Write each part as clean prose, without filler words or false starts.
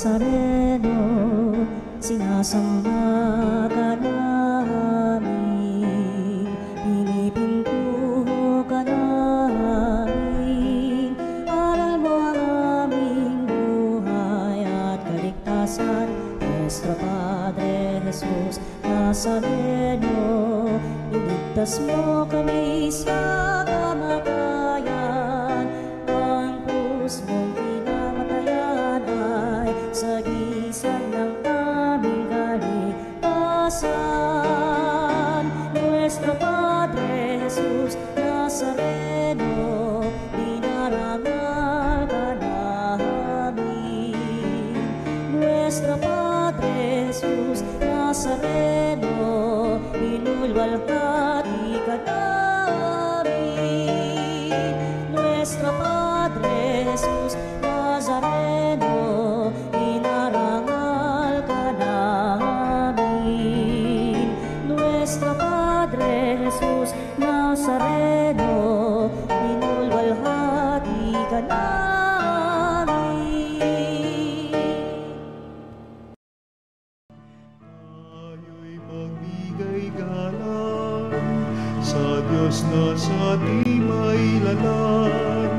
Nazareno, sinasamba ka namin, pinipintuho ka namin. Aral mo ang aming buhay at kaligtasan, Nuestro Padre Jesus Nazareno, iligtas mo kami sa kamatayan. Ang krus mong pinamatayan ay sagisag ng aming kaligtasan. Nuestro Padre Jesus Nazareno, dinarangal ka namin. Nuestro Padre Jesus Nazareno, inulwalhati ka namin. Nuestro Padre Jesus Nazareno, inarangal ka namin. Nuestro Padre Jesus Nazareno, inulwalhati ka namin. Tayo'y magbigay galang sa Diyos na sa di mailalang.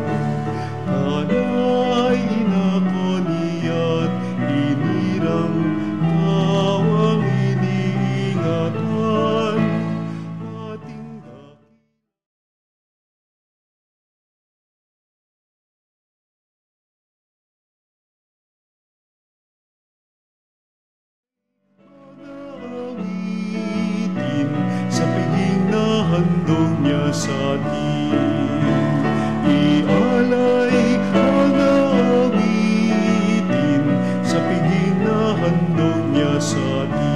Tana'y inakoniat, inirang tawang iniingatan. Ating awitin sa piging na handog niya sa atin. Ialay ang awitin sa piging na handog niya sa atin.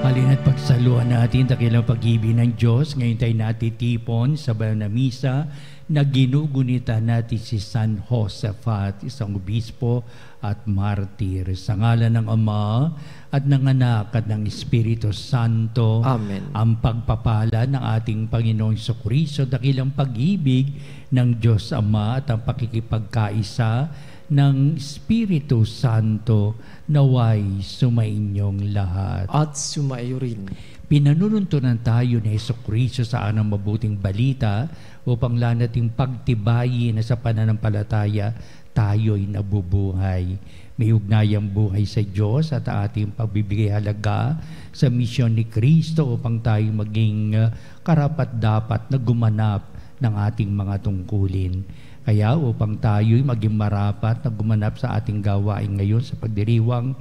Halina't pagsaluhan natin dakilang pag-ibig ng Diyos. Ngayon tayo natitipon sa banal na misa na ginugunita natin si San Josaphat, isang obispo at martir. Sa ngalan ng Ama at ng Anak at ng Espiritu Santo. Amen. Ang pagpapala ng ating Panginoong Jesucristo, dakilang pag-ibig ng Diyos Ama at ang pakikipagkaisa ng Espiritu Santo naway sumainyong lahat. At sumaiyo rin. Pinanununtunan tayo ni Jesucristo sa anang mabuting balita upang lanating pagtibayin na sa pananampalataya tayo'y nabubuhay. May ugnayang buhay sa Diyos at ating pagbibigay halaga sa misyon ni Kristo upang tayo maging karapat-dapat na gumanap ng ating mga tungkulin. Kaya upang tayo'y maging marapat na gumanap sa ating gawain ngayon sa pagdiriwang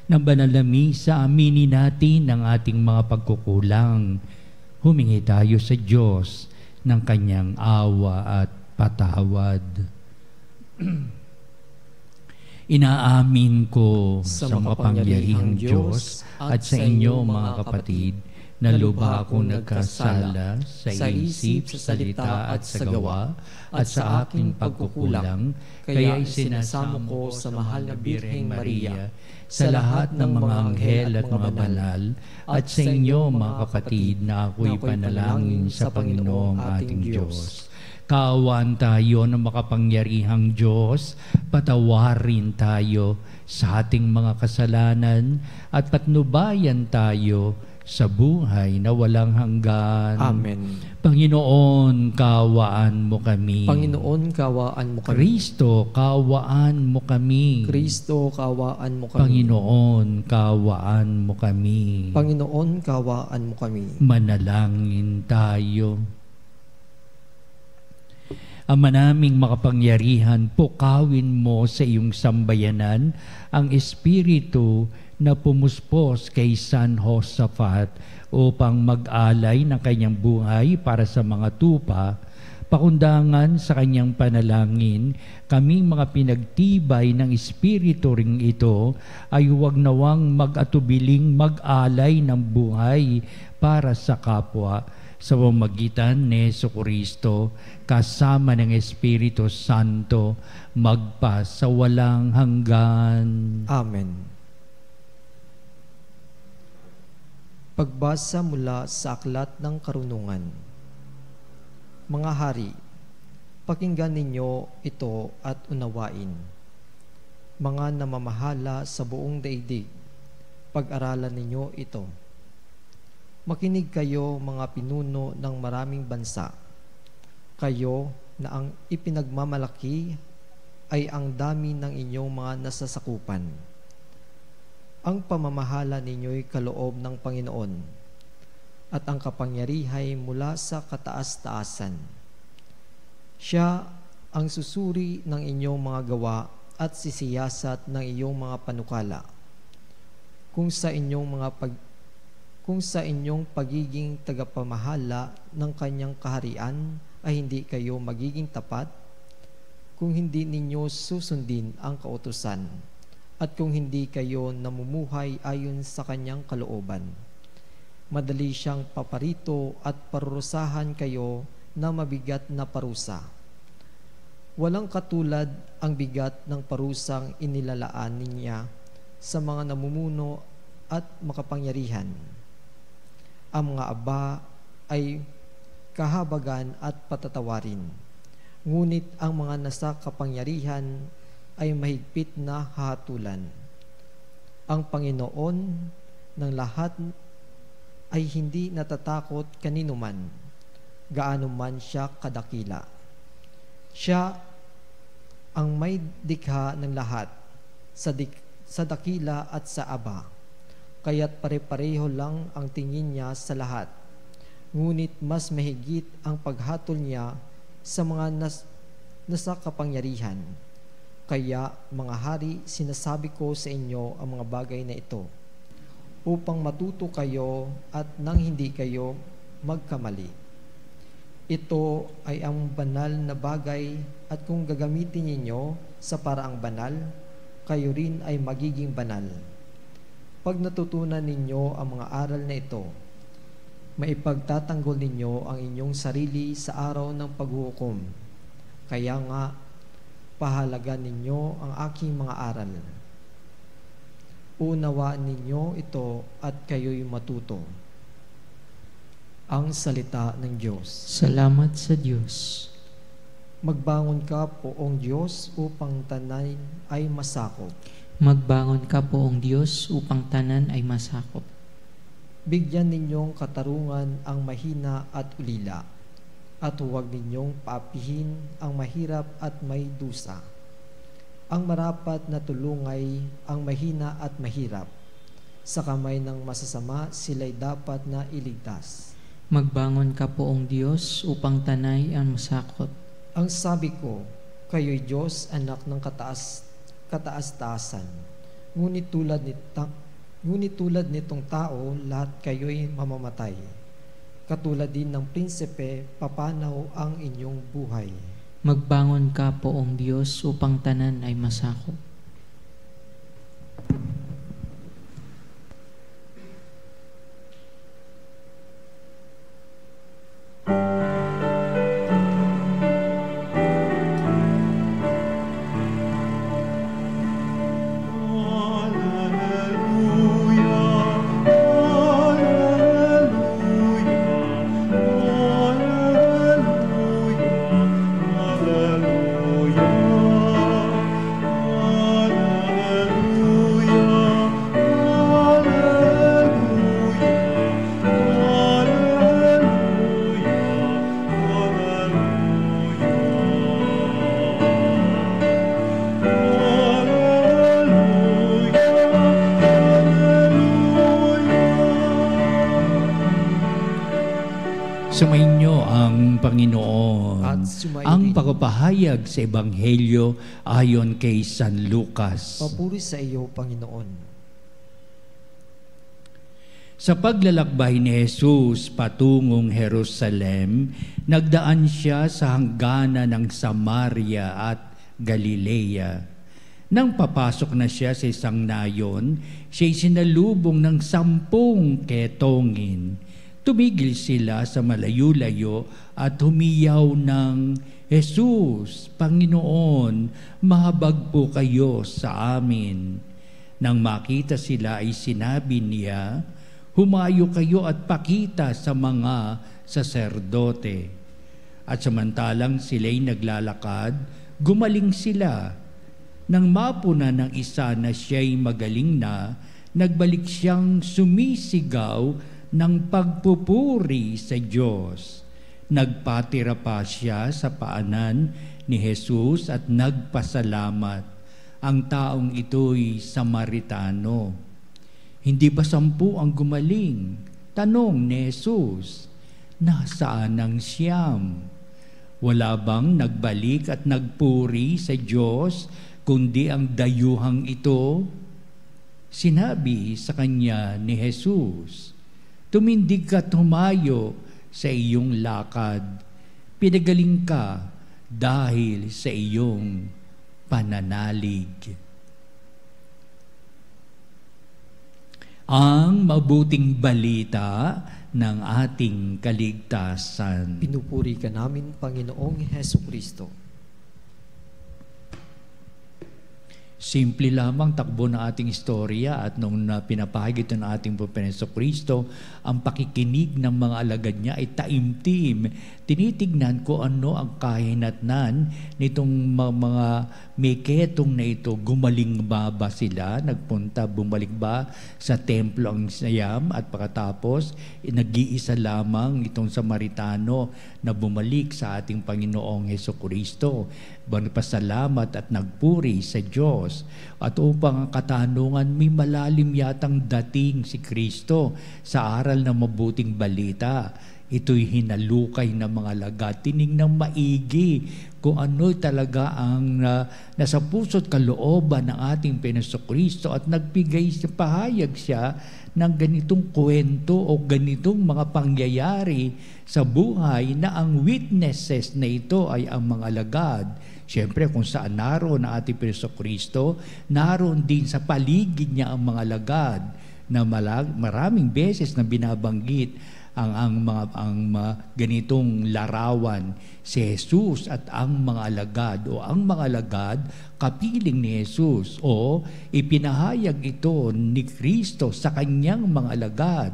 ng banal na misa, aminin natin ang ating mga pagkukulang. Humingi tayo sa Diyos ng Kanyang awa at patawad. Inaamin ko sa makapangyarihang Diyos at sa inyo mga kapatid na lubha akong nagkasala sa isip, sa salita at sa gawa at sa aking pagkukulang, kaya isinasamo ko sa mahal na Birheng Maria, sa lahat ng mga anghel at mga banal, at sa inyo mga kapatid na ako'y panalangin sa Panginoong ating Diyos. Kaawaan tayo ng makapangyarihang Diyos, patawarin tayo sa ating mga kasalanan at patnubayan tayo sa buhay na walang hanggan. Amen. Panginoon, kaawaan mo kami. Panginoon, kaawaan mo kami. Kristo, kaawaan mo kami. Kristo, kaawaan mo kami. Panginoon, kaawaan mo kami. Panginoon, kaawaan mo kami. Manalangin tayo. Ama naming makapangyarihan, pukawin mo sa iyong sambayanan ang Espiritu na pumuspos kay San Josaphat upang mag-alay ng kanyang buhay para sa mga tupa, pakundangan sa kanyang panalangin, kaming mga pinagtibay ng Espiritu ring ito ay huwag nawang mag-atubiling mag-alay ng buhay para sa kapwa, sa pamamagitan ni Jesucristo kasama ng Espiritu Santo magpa sa walang hanggan. Amen. Pagbasa mula sa Aklat ng Karunungan. Mga hari, Pakinggan ninyo ito at unawain. Mga namamahala sa buong daigdig, pag-aralan ninyo ito. Makinig kayo mga pinuno ng maraming bansa. Kayo na ang ipinagmamalaki ay ang dami ng inyong mga nasasakupan. Ang pamamahala ninyo'y kaloob ng Panginoon at ang kapangyarihay mula sa kataas-taasan. Siya ang susuri ng inyong mga gawa at sisiyasat ng iyong mga panukala. Kung sa inyong pagiging tagapamahala ng kanyang kaharian ay hindi kayo magiging tapat, kung hindi ninyo susundin ang kautusan, at kung hindi kayo namumuhay ayon sa kanyang kalooban, madali siyang paparito at parurusahan kayo na mabigat na parusa. Walang katulad ang bigat ng parusang inilalaan niya sa mga namumuno at makapangyarihan. Ang mga aba ay kahabagan at patatawarin, ngunit ang mga nasa kapangyarihan ay mahigpit na hahatulan. Ang Panginoon ng lahat ay hindi natatakot kanino man, gaano man siya kadakila. Siya ang may dikha ng lahat, sa dakila at sa aba, kaya't pare-pareho lang ang tingin niya sa lahat. Ngunit mas mahigit ang paghatol niya sa mga nasa kapangyarihan. Kaya mga hari, sinasabi ko sa inyo ang mga bagay na ito, upang matuto kayo at nang hindi kayo magkamali. Ito ay ang banal na bagay, at kung gagamitin ninyo sa paraang banal, kayo rin ay magiging banal. Pag natutunan ninyo ang mga aral na ito, maipagtatanggol ninyo ang inyong sarili sa araw ng paghuhukom. Kaya nga, pahalagan ninyo ang aking mga aral. Unawaan ninyo ito at kayo'y matuto. Ang salita ng Diyos. Salamat sa Diyos. Magbangon ka, poong Diyos, upang tanan ay masakop. Magbangon ka, poong Diyos, upang tanan ay masakop. Bigyan ninyong katarungan ang mahina at ulila, at huwag ninyong paapihin ang mahirap at may dusa. Ang marapat na tulungay ang mahina at mahirap. Sa kamay ng masasama sila'y dapat na iligtas. Magbangon ka, poong Diyos, upang tanay ang masakop. Ang sabi ko, kayo'y Diyos, anak ng kataas-taasan. Ngunit tulad nitong tao, lahat kayo'y mamamatay. Katulad din ng prinsipe, papanaw ang inyong buhay. Magbangon ka, poong Diyos, upang tanan ay masakop. Sumainyo ang Panginoon. At sumainyo Ang rin. pagpapahayag sa Ebanghelyo ayon kay San Lucas. Papuri sa iyo, Panginoon. Sa paglalakbay ni Jesus patungong Jerusalem, nagdaan siya sa hangganan ng Samaria at Galilea. Nang papasok na siya sa isang nayon, siya'y sinalubong ng 10 ketongin. Tumigil sila sa malayo-layo at humiyaw ng, Jesus, Panginoon, mahabag po kayo sa amin. Nang makita sila ay sinabi niya, humayo kayo at pakita sa mga saserdote. At samantalang sila'y naglalakad, gumaling sila. Nang mapuna ng isa na siya'y magaling na, nagbalik siyang sumisigaw ng pagpupuri sa Diyos. Nagpatira pa siya sa paanan ni Jesus at nagpasalamat. Ang taong ito'y Samaritano. Hindi ba 10 ang gumaling? Tanong ni Jesus. Nasaan ang 9? Wala bang nagbalik at nagpuri sa Diyos, kundi ang dayuhang ito? Sinabi sa kanya ni Jesus, tumindig ka, tumayo sa iyong lakad. Pinagaling ka dahil sa iyong pananalig. Ang mabuting balita ng ating kaligtasan. Pinupuri ka namin, Panginoong Hesukristo. Simple lamang takbo ng ating istorya at nung pinapahagit ng ating Panginoong Hesukristo, ang pakikinig ng mga alagad niya ay taimtim. Tinitignan ko ano ang kahinatnan nitong mga meketong na ito. Gumaling ba sila? Nagpunta, bumalik ba sa templo ang sayam? At pagkatapos, nag-iisa lamang itong Samaritano na bumalik sa ating Panginoong Hesukristo. Nagpasalamat at nagpuri sa Diyos. At upang ang katanungan, may malalim yatang dating si Kristo sa aral ng mabuting balita. Ito'y hinalukay ng mga alagad. Tinignang maigi kung ano talaga ang nasa puso't kalooban ng ating Panginoong Kristo at nagbigay sa pahayag siya ng ganitong kwento o ganitong mga pangyayari sa buhay na ang witnesses na ito ay ang mga alagad. Siyempre, kung saan naroon ang ating Panginoong Kristo, naroon din sa paligid niya ang mga alagad na maraming beses na binabanggit ang mga ganitong larawan si Jesus at ang mga alagad o ang mga alagad kapiling ni Jesus o ipinahayag ito ni Kristo sa kanyang mga alagad.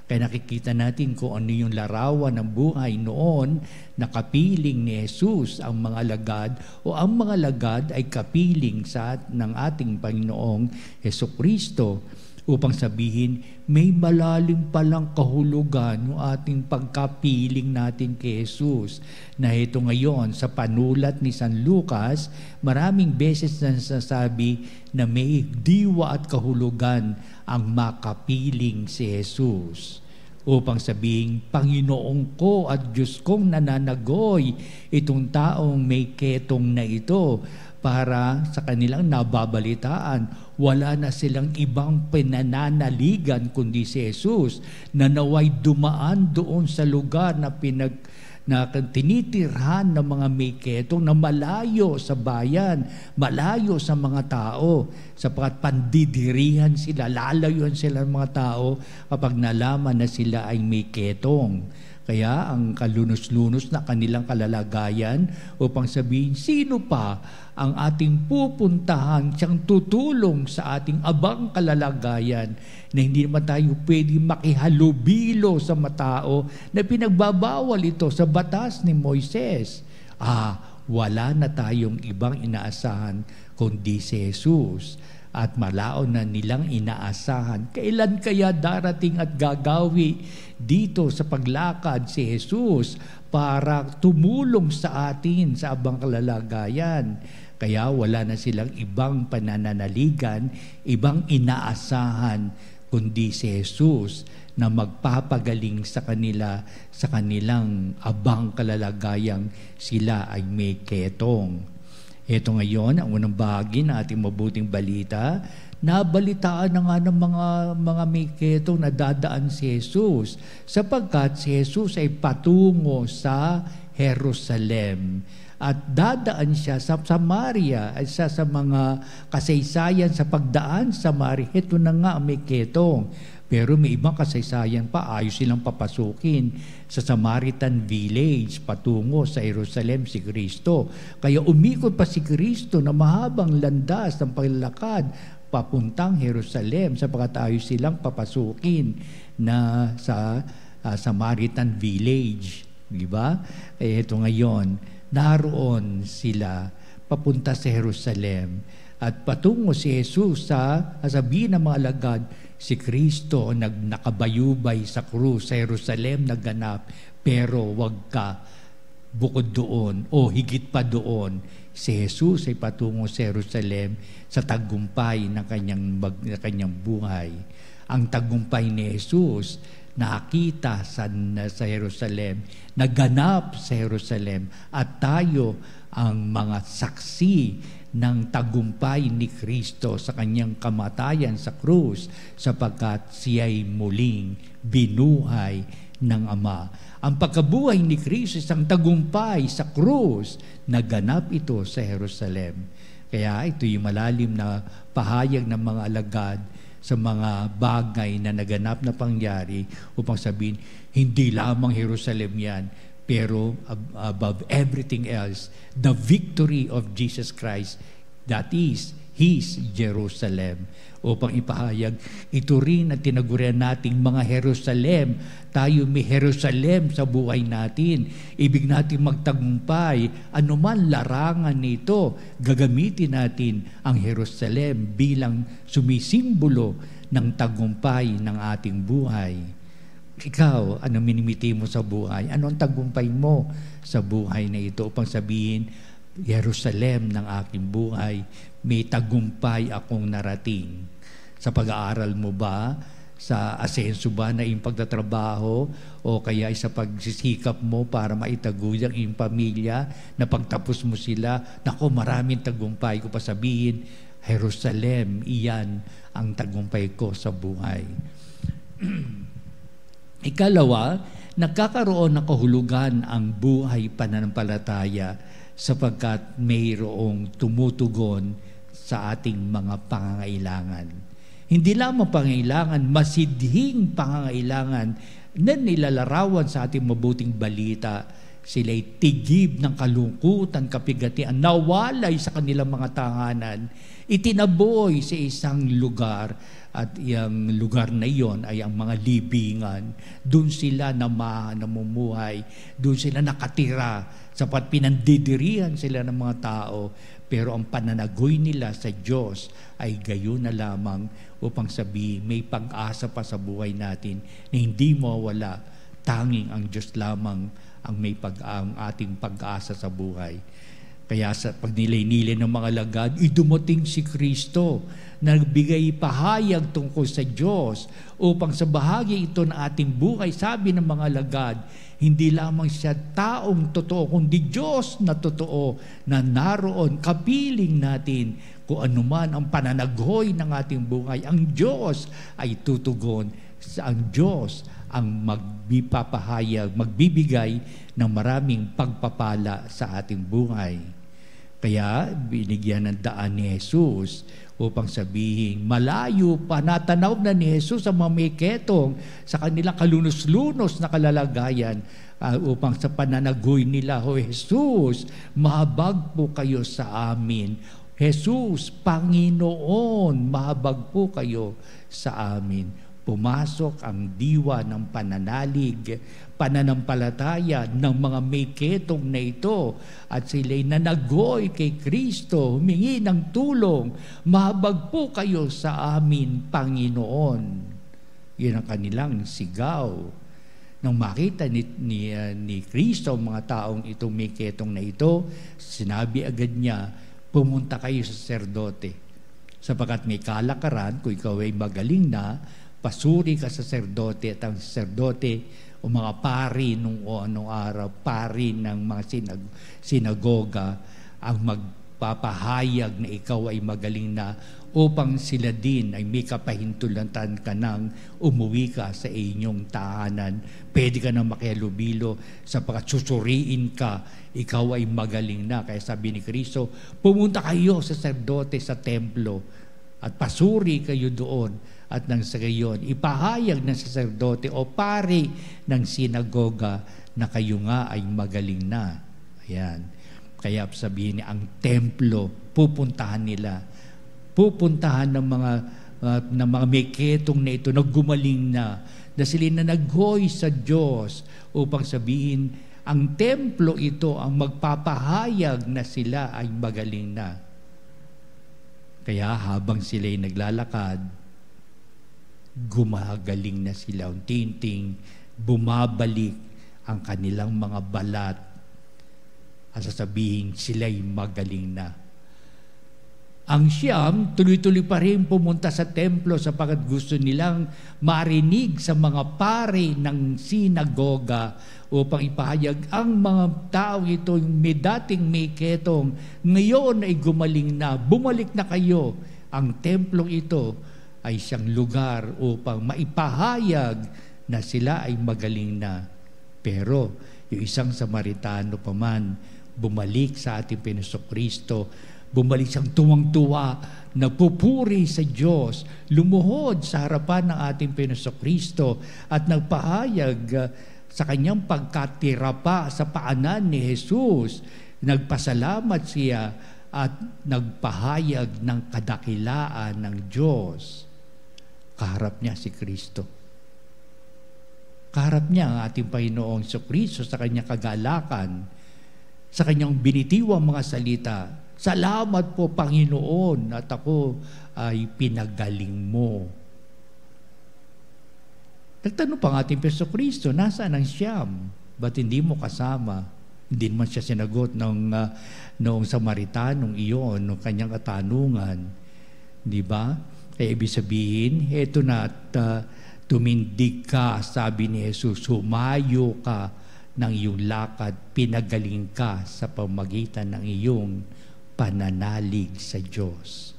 Kaya nakikita natin kung ano yung larawan ng buhay noon na kapiling ni Jesus ang mga alagad o ang mga alagad ay kapiling ng ating Panginoong Hesukristo. Upang sabihin, may malalim palang kahulugan yung ating pagkapiling natin kay Jesus. Na ito ngayon, sa panulat ni San Lucas, maraming beses na nasasabi na may diwa at kahulugan ang makapiling si Jesus. Upang sabihin, Panginoon ko at Diyos kong nananagoy, itong taong may ketong na ito, para sa kanilang nababalitaan, wala na silang ibang pinananaligan kundi si Jesus na naway dumaan doon sa lugar na tinitirhan ng mga meketong na malayo sa bayan, malayo sa mga tao, sapagkat pandidirihan sila, lalayuan sila ng mga tao kapag nalaman na sila ay meketong. Kaya ang kalunos-lunos na kanilang kalalagayan upang sabihin, sino pa ang ating pupuntahan siyang tutulong sa ating abang kalalagayan na hindi naman tayo pwedeng makihalubilo sa matao na pinagbabawal ito sa batas ni Moises. Wala na tayong ibang inaasahan kundi si Jesus. At malaon na nilang inaasahan, kailan kaya darating at gagawi dito sa paglakad si Jesus para tumulong sa atin sa abang kalalagayan. Kaya wala na silang ibang pananaligan, ibang inaasahan, kundi si Jesus na magpapagaling sa kanila sa kanilang abang kalalagayang sila ay may ketong. Ito ngayon, ang unang bahagi ng ating mabuting balita, nabalitaan na nga ng mga meketong na dadaan si Jesus sapagkat si Jesus ay patungo sa Jerusalem at dadaan siya sa Samaria at sa mga kasaysayan sa pagdaan sa Samaria. Ito na nga ang meketong. Pero may ibang kasaysayan pa, ayos silang papasukin sa Samaritan village patungo sa Jerusalem si Kristo. Kaya umikot pa si Kristo na mahabang landas ng paglalakad papuntang Jerusalem sapagkat ayos silang papasukin na sa Samaritan village. Di ba? Ito ngayon, naroon sila papunta sa Jerusalem at patungo si Jesus sa sabihin ng mga alagad, si Kristo nakabayubay sa krus sa Jerusalem naganap, pero wag ka bukod doon o higit pa doon. Si Jesus ay patungo sa Jerusalem sa tagumpay ng kanyang buhay. Ang tagumpay ni Jesus nakita sa Jerusalem, naganap sa Jerusalem, at tayo ang mga saksi ng tagumpay ni Kristo sa kanyang kamatayan sa krus, sapagkat siya'y muling binuhay ng Ama. Ang pagkabuhay ni Kristo isang tagumpay sa krus, naganap ito sa Jerusalem. Kaya ito yung malalim na pahayag ng mga alagad sa mga bagay na naganap na pangyari upang sabihin, hindi lamang Jerusalem yan, pero above everything else, the victory of Jesus Christ, that is His Jerusalem. Upang ipahayag, ito rin ang tinagurian nating mga Jerusalem. Tayo may Jerusalem sa buhay natin. Ibig natin magtagumpay, anuman larangan nito, gagamitin natin ang Jerusalem bilang sumisimbolo ng tagumpay ng ating buhay. Ikaw, ano minimiti mo sa buhay? Ano ang tagumpay mo sa buhay na ito? Upang sabihin, Jerusalem ng aking buhay, may tagumpay akong narating. Sa pag-aaral mo ba? Sa asenso ba na iyong pagtatrabaho? O kaya sa pagsisikap mo para maitaguyang iyong pamilya, na pagtapos mo sila, naku, maraming tagumpay ko pa sabihin, Jerusalem, iyan ang tagumpay ko sa buhay. Ikalawa, nagkakaroon ng kahulugan ang buhay pananampalataya sapagkat mayroong tumutugon sa ating mga pangangailangan. Hindi lamang pangangailangan, masidhing pangangailangan na nilalarawan sa ating mabuting balita. Sila'y tigib ng kalungkutan, kapigatian, nawalay sa kanilang mga tahanan, itinaboy sa isang lugar, at yung lugar na iyon ay ang mga libingan. Doon sila namumuhay, doon sila nakatira, sapat pinandidirihan sila ng mga tao, pero ang pananagoy nila sa Diyos ay gayon na lamang upang sabihin, may pag-asa pa sa buhay natin na hindi mawala, tanging ang Diyos lamang ang ating pag-asa sa buhay. Kaya sa pagnilay-nilay ng mga lagad, idumating si Kristo na nagbigay pahayag tungkol sa Diyos upang sa bahagi ito ng ating buhay, sabi ng mga lagad, hindi lamang siya taong totoo, kundi Diyos na totoo na naroon, kapiling natin kung anuman ang pananaghoy ng ating buhay. Ang Diyos ay tutugon. Ang Diyos ang magbibigay ng maraming pagpapala sa ating buhay. Kaya binigyan ng daan ni Jesus upang sabihin, malayo pa, natanaw na ni Jesus ang mga may ketong sa kanilang kalunos-lunos na kalalagayan upang sa pananagoy nila, O Jesus, mahabag po kayo sa amin. Jesus, Panginoon, mahabag po kayo sa amin. Pumasok ang diwa ng pananalig, pananampalataya ng mga may ketong na ito, at sila'y nanagoy kay Kristo, humingi ng tulong, mahabag po kayo sa amin, Panginoon. Yun ang kanilang sigaw. Nang makita ni Kristo ang mga taong itong may ketong na ito, sinabi agad niya, pumunta kayo sa saserdote, sapagkat may kalakaran, kung ikaw ay magaling na, pasuri ka sa saserdote, at ang saserdote o mga pari nung araw, pari ng mga sinagoga, ang magpapahayag na ikaw ay magaling na upang sila din ay may kapahintulutan ka nang umuwi ka sa inyong tahanan. Pwede ka na makihalubilo sapagkat susuriin ka, ikaw ay magaling na. Kaya sabi ni Kristo, pumunta kayo sa saserdote sa templo at pasuri kayo doon. At nang sa gayon, ipahayag ng saserdote o pari ng sinagoga na kayo nga ay magaling na. Ayan. Kaya sabihin niya, ang templo, pupuntahan nila. Pupuntahan ng mga may ketong na ito na gumaling na sila na naghoy sa Diyos upang sabihin, ang templo ito ang magpapahayag na sila ay magaling na. Kaya habang sila'y naglalakad, gumagaling na sila. Unti-unting bumabalik ang kanilang mga balat at sasabihin sila'y magaling na. Ang siyam, tuloy-tuloy pa rin pumunta sa templo sapagkat gusto nilang marinig sa mga pari ng sinagoga upang ipahayag ang mga tao ito, yung dating may ketong, ngayon ay gumaling na, bumalik na kayo. Ang templong ito ay siyang lugar upang maipahayag na sila ay magaling na. Pero yung isang Samaritano pa man, bumalik sa ating Kristo, bumalik siyang tuwang-tuwa, nagpupuri sa Diyos, lumuhod sa harapan ng ating Kristo at nagpahayag sa kanyang pagkatira pa sa paanan ni Jesus. Nagpasalamat siya at nagpahayag ng kadakilaan ng Diyos. Kaharap niya si Kristo. Kaharap niya ang ating Panginoong Kristo sa kanyang kagalakan, sa kanyang binitiwang mga salita. Salamat po, Panginoon, at ako ay pinagaling mo. Nagtanong pa ang ating Kristo, nasaan ang siyam? Ba't hindi mo kasama? Hindi naman siya sinagot noong Samaritanong iyon, noong kanyang katanungan. Di ba? Kaya ibig sabihin, eto na at tumindig ka, sabi ni Jesus, humayo ka ng iyong lakad, pinagaling ka sa pamagitan ng iyong pananalig sa Diyos.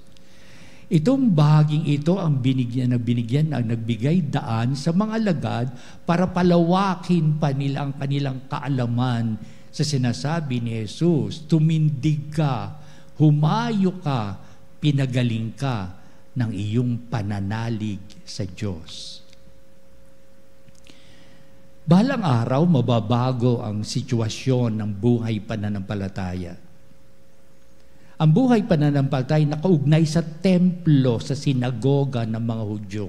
Itong bahaging ito ang nagbigay daan sa mga alagad para palawakin pa nila ang kanilang kaalaman sa sinasabi ni Jesus. Tumindig ka, humayo ka, pinagaling ka ng iyong pananalig sa Diyos. Balang araw, mababago ang sitwasyon ng buhay pananampalataya. Ang buhay pananampalataya nakaugnay sa templo, sa sinagoga ng mga Hudyo.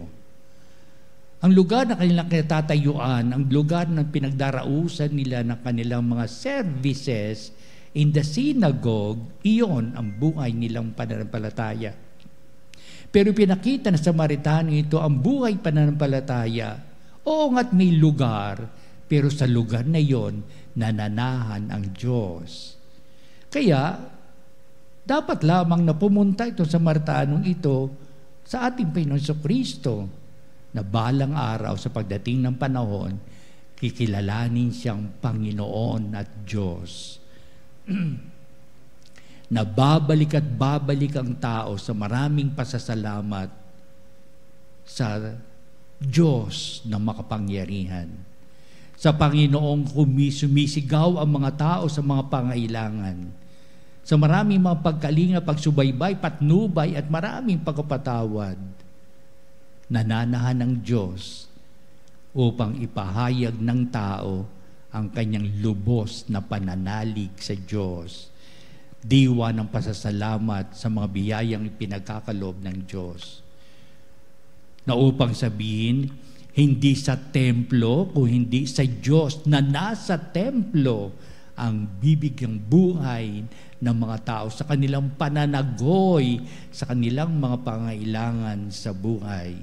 Ang lugar na kanilang kinatatayuan, ang lugar na pinagdarausan nila ng kanilang mga services in the synagogue, iyon ang buhay nilang pananampalataya. Pero pinakita na sa Samaritano ito ang buhay pananampalataya. Oo nga't may lugar, pero sa lugar na iyon, nananahan ang Diyos. Kaya, dapat lamang na pumunta ito sa Samaritanong ito sa ating Panginoon Kristo na balang araw sa pagdating ng panahon, kikilalanin siyang Panginoon at Diyos. Na babalik at babalik ang tao sa maraming pasasalamat sa Diyos na makapangyarihan. Sa Panginoong sumisigaw ang mga tao sa mga pangailangan. Sa maraming mga pagkalinga, pagsubaybay, patnubay at maraming pagpapatawad, nananahan ng Diyos upang ipahayag ng tao ang kanyang lubos na pananalig sa Diyos. Diwa ng pasasalamat sa mga biyayang ipinagkakaloob ng Diyos. Na upang sabihin, hindi sa templo, kung hindi sa Diyos na nasa templo ang bibigyang buhay ng mga tao sa kanilang pananagoy, sa kanilang mga pangailangan sa buhay.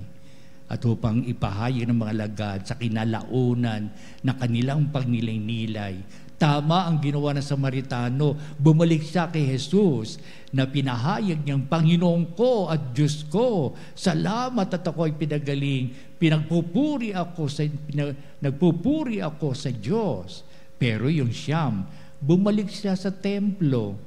At upang ipahayag ng mga alagad sa kinalaunan na kanilang pagnilay-nilay. Tama ang ginawa ng Samaritano. Bumalik siya kay Jesus na pinahayag niyang, Panginoon ko at Diyos ko, salamat at ako ay pinagaling. Nagpupuri ako sa Diyos. Pero yung siyam, bumalik siya sa templo,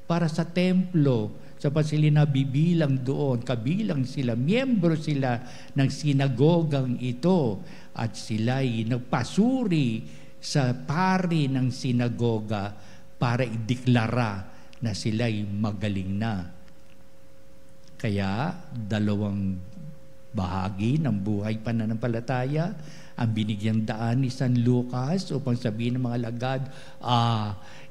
para sa templo, sapat sila nabibilang doon, kabilang sila, miyembro sila ng sinagogang ito, at sila'y nagpasuri sa pari ng sinagoga para ideklara na sila'y magaling na. Kaya, dalawang bahagi ng buhay pananampalataya, ang binigyang daan ni San Lucas upang sabihin ng mga alagad,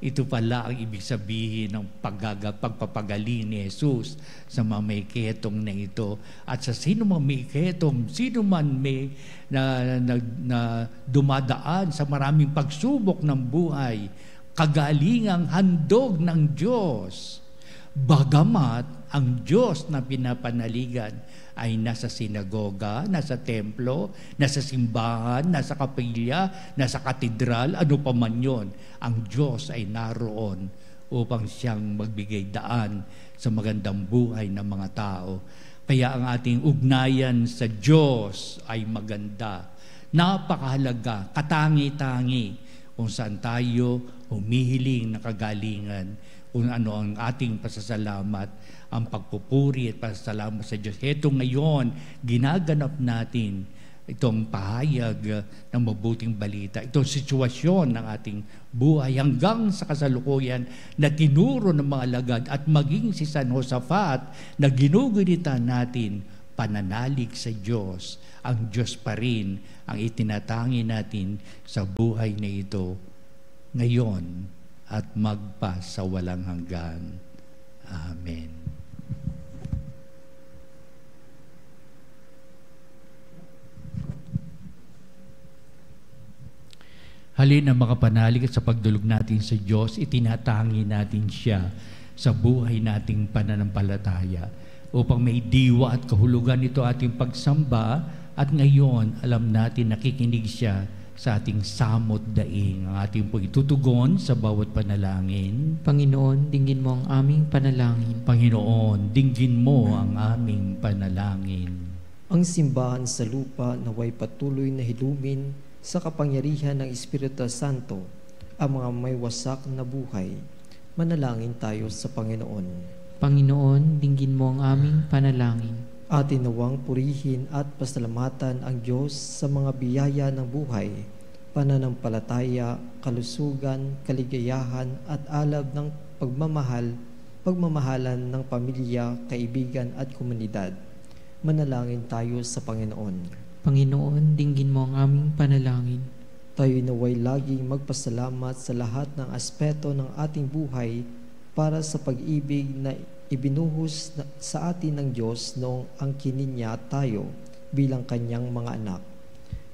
ito pala ang ibig sabihin ng pagpapagaling ni Jesus sa mga may ketong na ito. At sa sino man may ketong, sino man may na dumadaan sa maraming pagsubok ng buhay, kagalingang handog ng Diyos. Bagamat ang Diyos na pinapanaligan ay nasa sinagoga, nasa templo, nasa simbahan, nasa kapilya, nasa katedral, ano pa man yun, ang Diyos ay naroon upang siyang magbigay daan sa magandang buhay ng mga tao. Kaya ang ating ugnayan sa Diyos ay maganda. Napakahalaga, katangi-tangi kung saan tayo humihiling na kagalingan, kung ano ang ating pasasalamat, ang pagpupuri at pasasalamat sa Diyos. Heto ngayon, ginaganap natin itong pahayag ng mabuting balita, itong sitwasyon ng ating buhay hanggang sa kasalukuyan na tinuro ng mga alagad at maging si San Josafat na ginugunita natin, pananalig sa Diyos. Ang Diyos pa rin ang itinatangi natin sa buhay na ito ngayon at magpa sa walang hanggan. Amen. Halina makapanalig sa pagdulog natin sa Diyos, itinatangi natin siya sa buhay nating pananampalataya upang may diwa at kahulugan ito ating pagsamba at ngayon alam natin nakikinig siya sa ating samot daing. Ang ating po itutugon sa bawat panalangin. Panginoon, dinggin mo ang aming panalangin. Panginoon, dinggin mo ang aming panalangin. Ang simbahan sa lupa naway patuloy na hilumin sa kapangyarihan ng Espiritu Santo ang mga may wasak na buhay. Manalangin tayo sa Panginoon. Panginoon, dinggin mo ang aming panalangin. Atin nawang purihin at pasalamatan ang Diyos sa mga biyaya ng buhay, pananampalataya, kalusugan, kaligayahan at alab ng pagmamahalan ng pamilya, kaibigan at komunidad. Manalangin tayo sa Panginoon. Panginoon, dinggin mo ang aming panalangin. Tayo naway laging magpasalamat sa lahat ng aspeto ng ating buhay para sa pag-ibig na ibinuhos sa atin ng Diyos noong angkinin niya tayo bilang kanyang mga anak.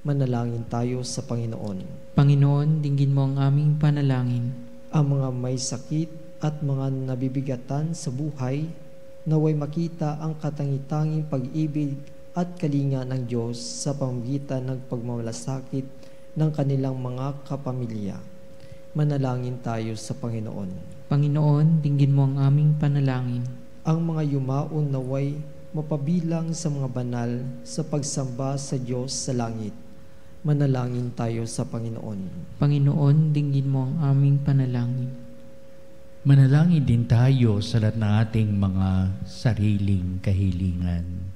Manalangin tayo sa Panginoon. Panginoon, dinggin mo ang aming panalangin. Ang mga may sakit at mga nabibigatan sa buhay, naway makita ang katangi-tanging pag-ibig at kalinga ng Diyos sa pamamagitan ng pagmamalasakit ng kanilang mga kapamilya. Manalangin tayo sa Panginoon. Panginoon, dinggin mo ang aming panalangin. Ang mga yumaon naway mapabilang sa mga banal sa pagsamba sa Diyos sa langit. Manalangin tayo sa Panginoon. Panginoon, dinggin mo ang aming panalangin. Manalangin din tayo sa lahat ng ating mga sariling kahilingan.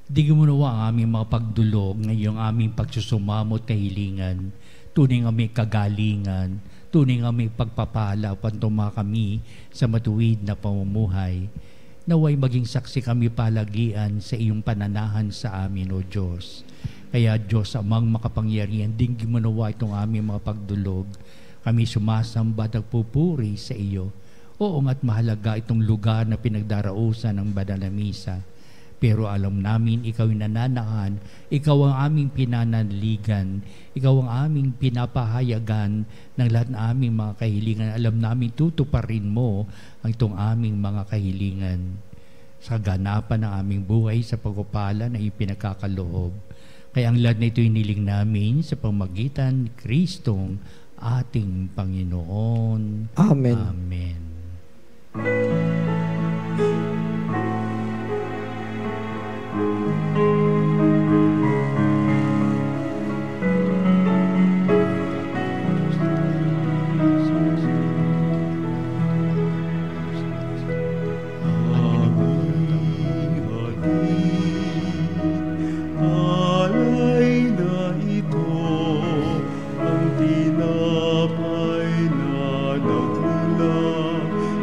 Digin mo nawa ang aming mga pagdulog ngayong aming pagsusumamot kahilingan, tunay nga may kagalingan, tunay nga may pagpapala pantuma kami sa matuwid na pamumuhay. Naway maging saksi kami palagian sa iyong pananahan sa amin, O Diyos. Kaya Diyos, amang makapangyarihan, dinggin mo nawa itong aming mga pagdulog. Kami sumasamba at nagpupuri sa iyo. Oo nga't mahalaga itong lugar na pinagdarausan ng banal na misa. Pero alam namin, ikaw yung nananahan, ikaw ang aming pinanaligan, ikaw ang aming pinapahayagan ng lahat ng aming mga kahilingan. Alam namin, tutuparin mo ang itong aming mga kahilingan sa ganapan ng aming buhay sa pagpapala na ipinagkakaloob. Kaya ang lahat na ito iniling namin sa pamagitan ni Kristong ating Panginoon. Amen. Amen.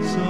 Sa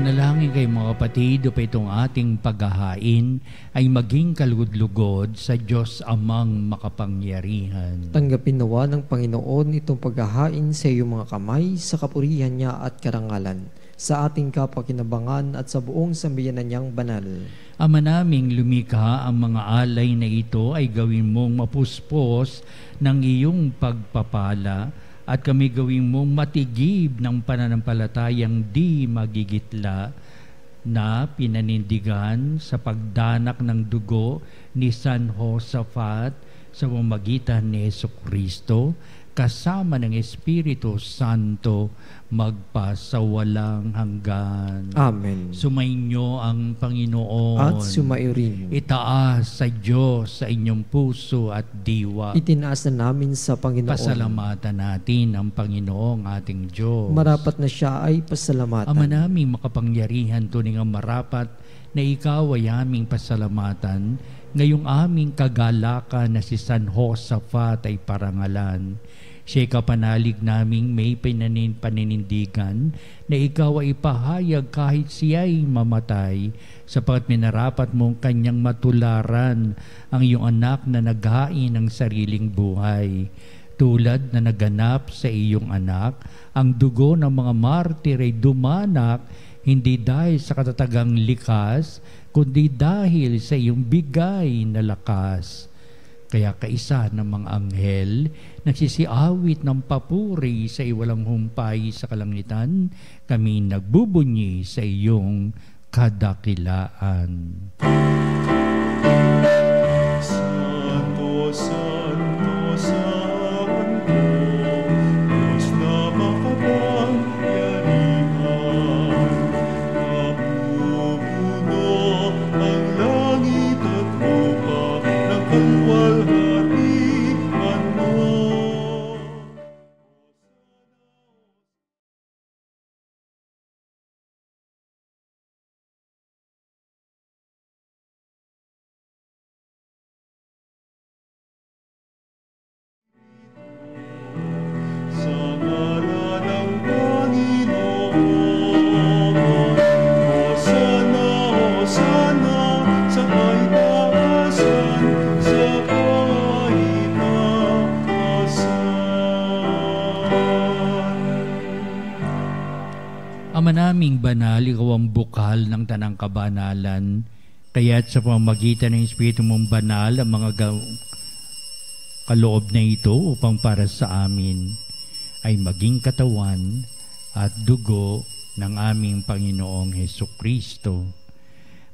Manalangin kayo mga kapatid, upang itong ating paghahain ay maging kalugod-lugod sa Diyos Amang makapangyarihan. Tanggapin nawa ng Panginoon itong paghahain sa iyong mga kamay sa kapurihan niya at karangalan, sa ating kapakinabangan at sa buong sambayanan niyang banal. Ama naming lumikha, ang mga alay na ito ay gawin mong mapuspos ng iyong pagpapala at kami gawin mong matigib ng pananampalatayang di magigitla na pinanindigan sa pagdanak ng dugo ni San Josaphat sa pamamagitan ni Jesucristo kasama ng Espiritu Santo magpasawalang hanggan. Amen. Sumainyo ang Panginoon. At sumayo rin. Itaas sa Diyos sa inyong puso at diwa. Itinaas na namin sa Panginoon. Pasalamatan natin ang Panginoong ating Diyos. Marapat na siya ay pasalamatan. Ama naming makapangyarihan, tunay nga marapat na ikaw ay aming pasalamatan. Ngayong aming kagalakan na si San Josaphat ay parangalan. Siya'y kapanalig naming may paninindigan na ikaw ay ipahayag kahit siya'y mamatay, sapagat minarapat mong kanyang matularan ang iyong anak na naghain ng sariling buhay. Tulad na naganap sa iyong anak, ang dugo ng mga martir ay dumanak hindi dahil sa katatagang likas, kundi dahil sa iyong bigay na lakas. Kaya kaisa ng mga anghel, nagsisiawit ng papuri sa iwalang humpay sa kalangitan, kami nagbubunyi sa iyong kadakilaan. Santo, Santo, Santo, Diyos na makapangyarihan, namumuno ang langit at lupa ng kalwalhatian mo. Sa ngalan ng Panginoon, Hosana, Hosana, sa kaitaasan, sa kaitaasan. Ama naming banal, ikaw ang bukal ng tanang kabanalan, kaya't sa pamamagitan ng Espiritu mong banal ang mga kaloob na ito upang para sa amin ay maging katawan at dugo ng aming Panginoong Hesukristo.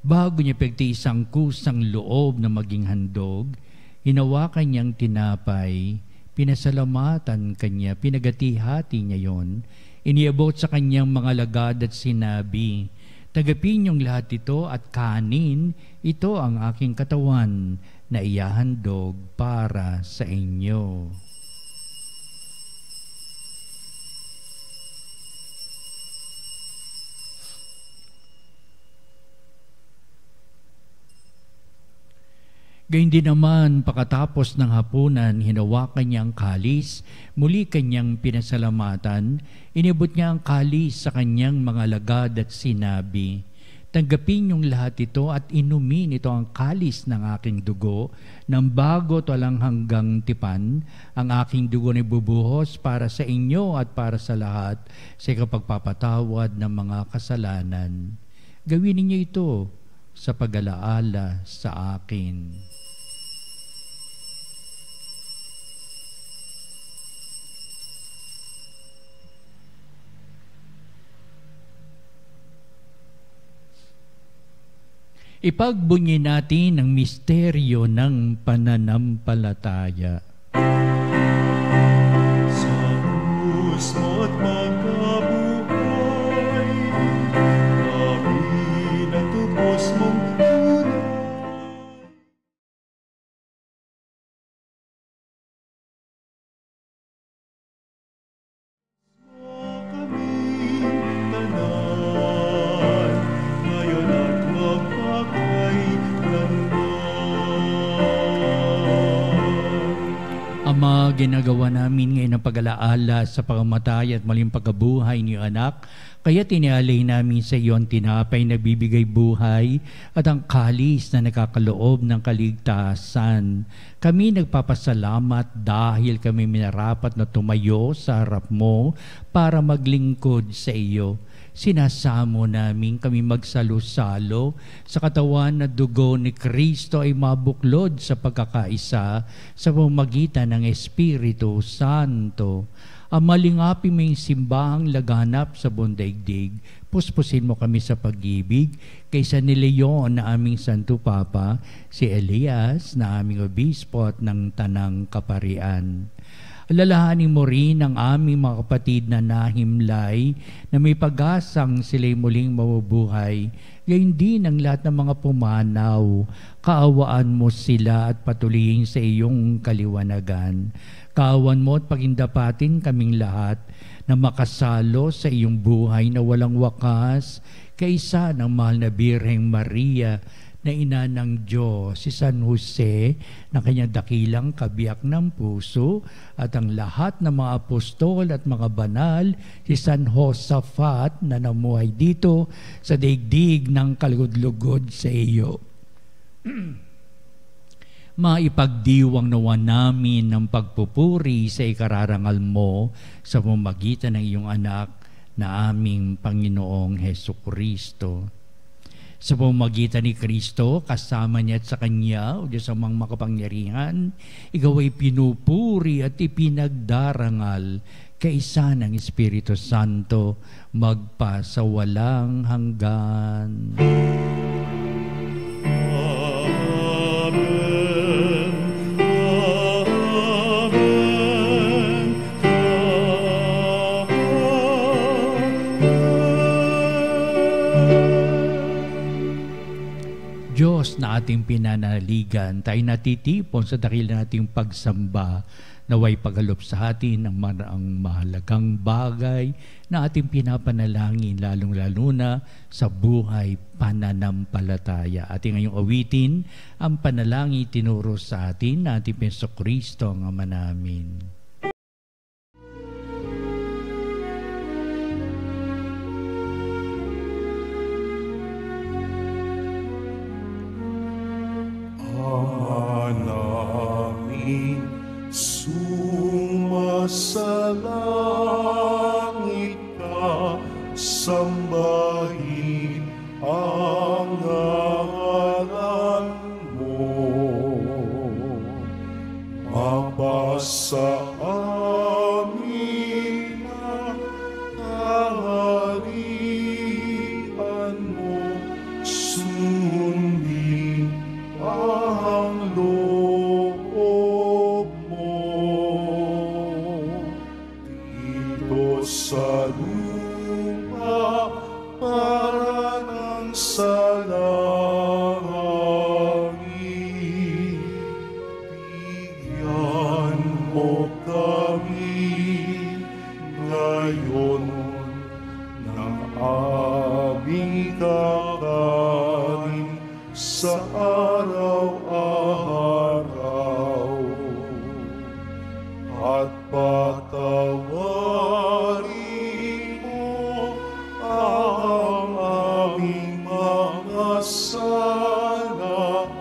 Bago niya pagtiisang kusang loob na maging handog, hinawakan niyang tinapay, pinasalamatan kanya, pinagati-hati niya yon, iniabot sa kanyang mga lagad at sinabi, "Tagapin niyong lahat ito at kanin, ito ang aking katawan na iyahandog para sa inyo." Gayun din naman, pagkatapos ng hapunan, hinawakan niya ang kalis, muli kanyang pinasalamatan, inibot niya ang kalis sa kanyang mga lagad at sinabi, "Tanggapin niyong lahat ito at inumin ito ang kalis ng aking dugo, ng bago talang hanggang tipan, ang aking dugo na bubuhos para sa inyo at para sa lahat sa ikapagpapatawad ng mga kasalanan. Gawin ninyo ito sa pag-alaala sa akin." Ipagbunyi natin ang misteryo ng pananampalataya. Sa krus mo't magkabuhay, kami natubos mong tunay. Sa kaming tanan, ngayon at magpakailanman. ginagawa namin ngayon ng pag-alaala sa pagkamatay at maling pagkabuhay ni anak, kaya tinialay namin sa iyo ang tinapay na bibigay buhay at ang kalis na nakakaloob ng kaligtasan. Kami nagpapasalamat dahil kami minarapat na tumayo sa harap mo para maglingkod sa iyo. Sinasamo namin kami magsalo-salo sa katawan na dugo ni Kristo ay mabuklod sa pagkakaisa sa pamamagitan ng Espiritu Santo. Amalingapin mo yung simbahang laganap sa buong daigdig. Puspusin mo kami sa pag-ibig kaysa ni Leon na aming Santo Papa, si Elias na aming obispo at ng Tanang Kaparian. Alalahanin mo rin ang aming mga kapatid na nahimlay na may pag-asang sila'y muling mabubuhay. Gayon din ang lahat ng mga pumanaw. Kaawaan mo sila at patuloyin sa iyong kaliwanagan. Kaawan mo at pagindapatin kaming lahat na makasalo sa iyong buhay na walang wakas kaysa ng mahal na Birheng Maria na ina ng Diyos, si San Jose na kanyang dakilang kabiyak ng puso at ang lahat ng mga apostol at mga banal, si San Josaphat na namuhay dito sa daigdig ng kalugod-lugod sa iyo. Maipagdiwang nawa namin ng pagpupuri sa ikararangal mo sa pamamagitan ng iyong anak na aming Panginoong Hesukristo. Sa pamamagitan ni Kristo, kasama niya at sa Kanya, o Diyos amang makapangyarihan, ikaw ay pinupuri at ipinagdarangal kaisa ng Espiritu Santo magpasawalang hanggan. Diyos na ating pinanaligan, tayo natitipon sa dakila nating pagsamba, naway paghalop sa atin ang mahalagang bagay na ating pinapanalangin, lalong-lalo na sa buhay pananampalataya. Ating ngayong awitin ang panalangin tinuro sa atin na ating Jesucristo ang Ama namin. Sumasalangit ka, sambahin ang ngalan mo. Mapasa amin ang kaharian mo, sundin ang loob mo. Dito sa lupa para ng sa langit, bigyan mo kami ngayon ng aming kakanin sa araw-araw, at patawarin mo ang aming mga sala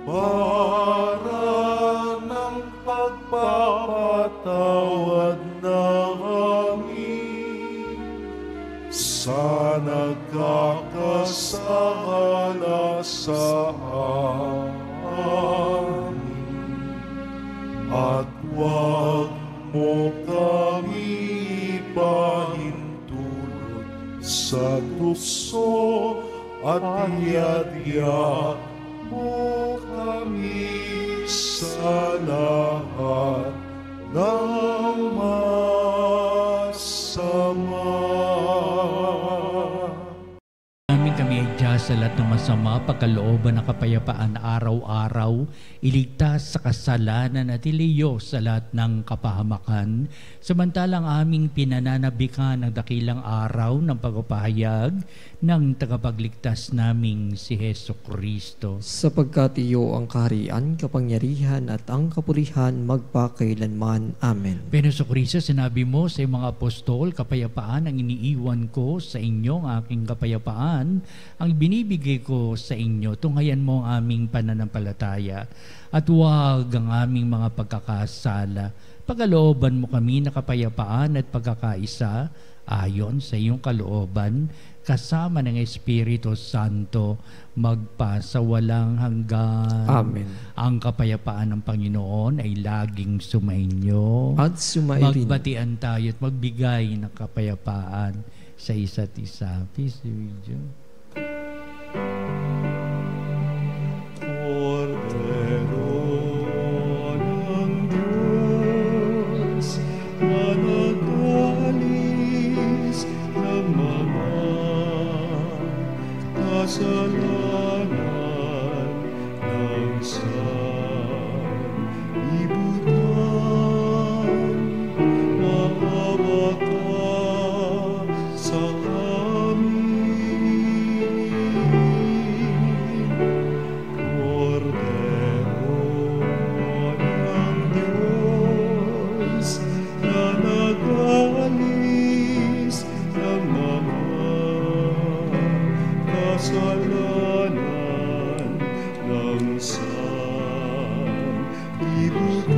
para ng pagpapatawad namin sa nagkakasala sa amin. At huwag mo kami ipahintulot sa tukso, at iadya mo kami sa lahat ng masama. Namin kami kami ay diyas sa lahat ng masama, pagkalooban ng kapayapaan araw-araw, iligtas sa kasalanan at iliyo sa lahat ng kapahamakan, samantalang aming pinananabikan ng dakilang araw ng pagpapahayag ng tagapagligtas naming si Heso Kristo. Sapagkat iyo ang kaharian, kapangyarihan at ang kapurihan magpakailanman. Amen. Heso Kristo, sinabi mo sa mga apostol, kapayapaan ang iniiwan ko sa inyo, ang aking kapayapaan ang binibigay ko sa inyo. Tunghayan mo ang aming pananampalataya at huwag ang aming mga pagkakasala. Pagkalooban mo kami na kapayapaan at pagkakaisa ayon sa iyong kalooban, kasama ng Espiritu Santo, magpasawalang hanggan. Amen. Ang kapayapaan ng Panginoon ay laging sumainyo. At sumairin. Magbatian tayo at magbigay ng kapayapaan sa isa't isa. Peace be with you. Cordero ng Diyos, na nagalis ng mga kasalanan ng sanlibutan,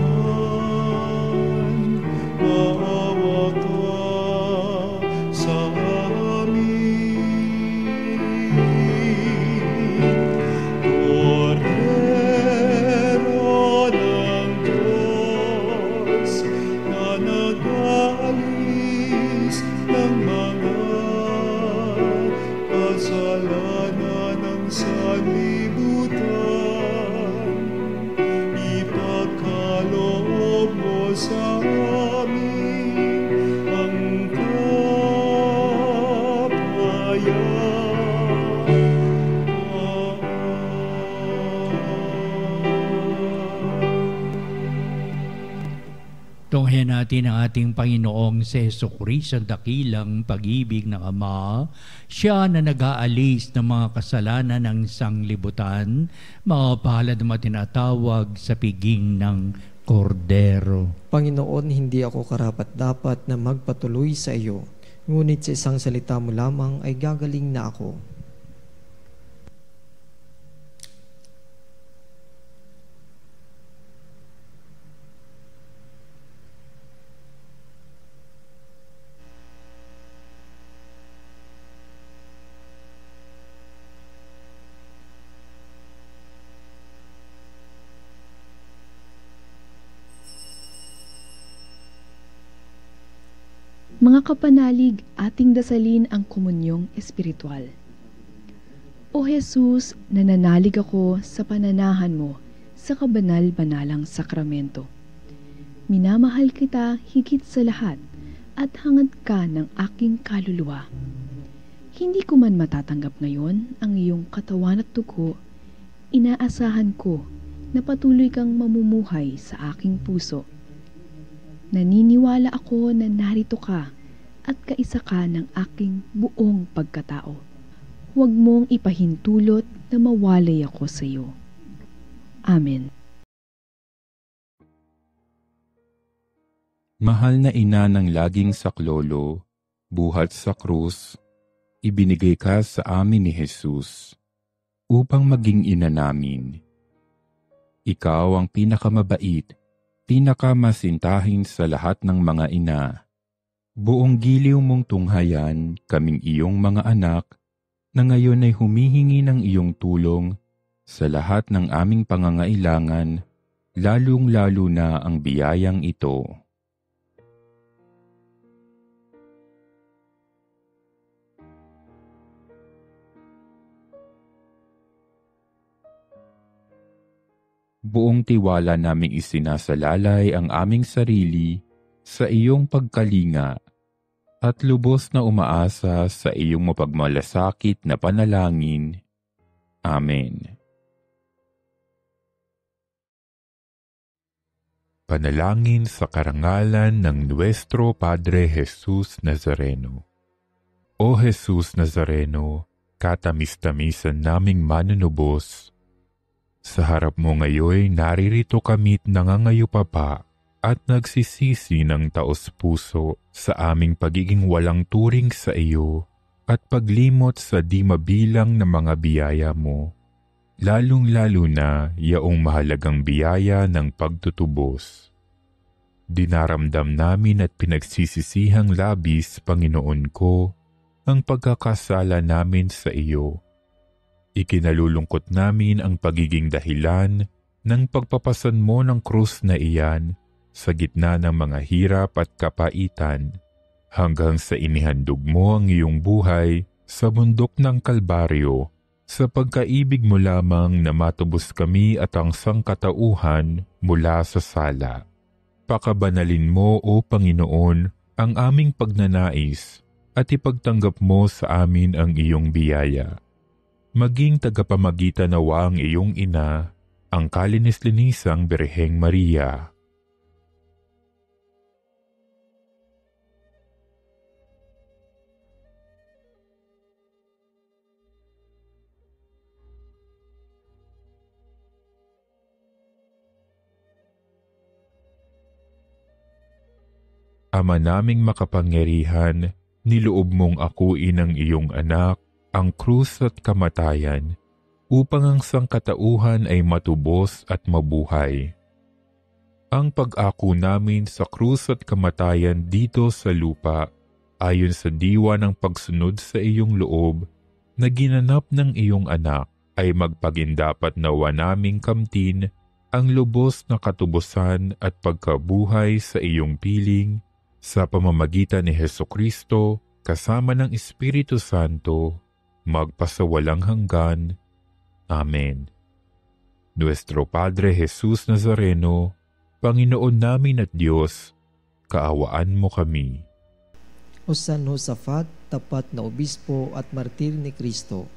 maawa ka sa Tunghayan natin ang ating Panginoong si Heso Kristo, ang dakilang pag-ibig ng Ama. Siya na nag-aalis ng mga kasalanan ng sanglibutan, mapalad na tinatawag sa piging ng Kordero. Panginoon, hindi ako karapat-dapat na magpatuloy sa iyo, ngunit sa isang salita mo lamang ay gagaling na ako. Mga kapanalig, ating dasalin ang komunyong espiritual. O Jesus, nananalig ako sa pananahan mo sa kabanal-banalang sakramento. Minamahal kita higit sa lahat at hangad ka ng aking kaluluwa. Hindi ko man matatanggap ngayon ang iyong katawan at dugo, inaasahan ko na patuloy kang mamumuhay sa aking puso. Naniniwala ako na narito ka at kaisa ka ng aking buong pagkatao. Huwag mong ipahintulot na mawalay ako sa iyo. Amen. Mahal na ina ng laging saklolo, buhat sa krus, ibinigay ka sa amin ni Jesus upang maging ina namin. Ikaw ang pinakamabait, pinakamasintahin sa lahat ng mga ina. Buong giliw mong tunghayan kaming iyong mga anak na ngayon ay humihingi ng iyong tulong sa lahat ng aming pangangailangan, lalong-lalo na ang biyayang ito. Buong tiwala naming isinasalalay ang aming sarili sa iyong pagkalinga at lubos na umaasa sa iyong mapagmalasakit na panalangin. Amen. Panalangin sa karangalan ng Nuestro Padre Jesus Nazareno. O Jesus Nazareno, katamis-tamisan naming manunubos, sa harap mo ngayon naririto kami't nangangayupapa at nagsisisi ng taos-puso sa aming pagiging walang turing sa iyo at paglimot sa di mabilang na mga biyaya mo, lalong-lalo na yaong mahalagang biyaya ng pagtutubos. Dinaramdam namin at pinagsisisihang labis, Panginoon ko, ang pagkakasala namin sa iyo. Ikinalulungkot namin ang pagiging dahilan ng pagpapasan mo ng krus na iyan sa gitna ng mga hirap at kapaitan, hanggang sa inihandog mo ang iyong buhay sa bundok ng Kalbaryo, sa pagkaibig mo lamang na matubos kami at ang sangkatauhan mula sa sala. Pakabanalin mo, O Panginoon, ang aming pagnanais at ipagtanggap mo sa amin ang iyong biyaya. Maging tagapamagitan nawa ang iyong ina, ang kalinis-linisang Birheng Maria. Ama naming makapangyarihan, niloob mong akuin ang iyong anak, ang krus at kamatayan, upang ang sangkatauhan ay matubos at mabuhay. Ang pag-ako namin sa krus at kamatayan dito sa lupa, ayon sa diwa ng pagsunod sa iyong loob, na ginanap ng iyong anak, ay magpagindapat nawa naming kamtin ang lubos na katubusan at pagkabuhay sa iyong piling, sa pamamagitan ni Hesukristo, kasama ng Espiritu Santo, magpasawalang hanggan. Amen. Nuestro Padre Jesus Nazareno, Panginoon namin at Diyos, kaawaan mo kami. O San Josafat, tapat na obispo at martir ni Kristo,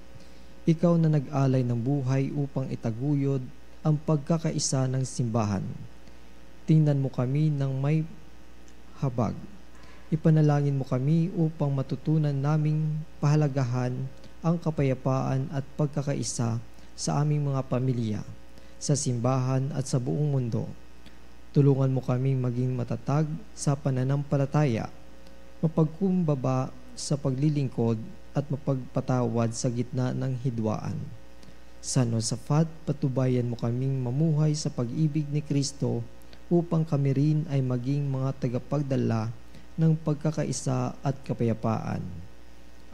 ikaw na nag-alay ng buhay upang itaguyod ang pagkakaisa ng simbahan. Tingnan mo kami ng may habag. Ipanalangin mo kami upang matutunan naming pahalagahan ang kapayapaan at pagkakaisa sa aming mga pamilya, sa simbahan at sa buong mundo. Tulungan mo kaming maging matatag sa pananampalataya, mapagkumbaba sa paglilingkod at mapagpatawad sa gitna ng hidwaan. San Josafat, patubayan mo kaming mamuhay sa pag-ibig ni Kristo upang kami rin ay maging mga tagapagdala ng pagkakaisa at kapayapaan.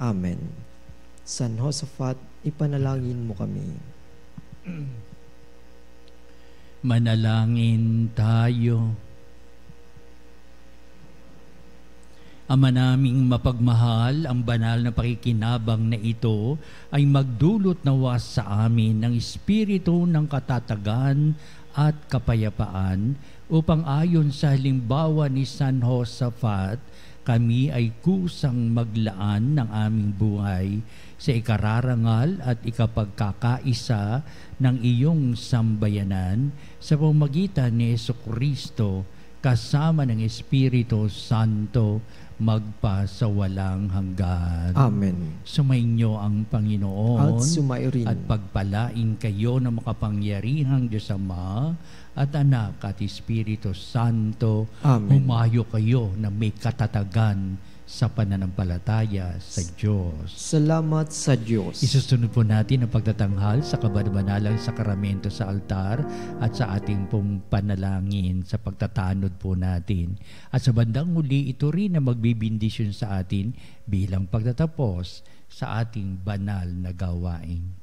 Amen. San Josafat, ipanalangin mo kami. Manalangin tayo. Ama naming mapagmahal, ang banal na pakikinabang na ito ay magdulot nawa sa amin ng espiritu ng katatagan at kapayapaan upang ayon sa halimbawa ni San Josafat, kami ay kusang maglaan ng aming buhay sa ikararangal at ikapagkakaisa ng iyong sambayanan sa pamamagitan ni Jesucristo kasama ng Espiritu Santo magpasawalang hanggan. Amen. Sumainyo ang Panginoon At sumairin. at pagpalain kayo ng makapangyarihang Diyos Ama at Anak at Espiritu Santo. Amen. Humayo kayo na may katatagan sa pananampalataya sa Diyos. Salamat sa Diyos. Isusunod po natin ang pagtatanghal sa kabanalang sakramento sa altar at sa ating pong panalangin sa pagtatanod po natin. At sa bandang huli, ito rin na magbibindisyon sa atin bilang pagtatapos sa ating banal na gawain.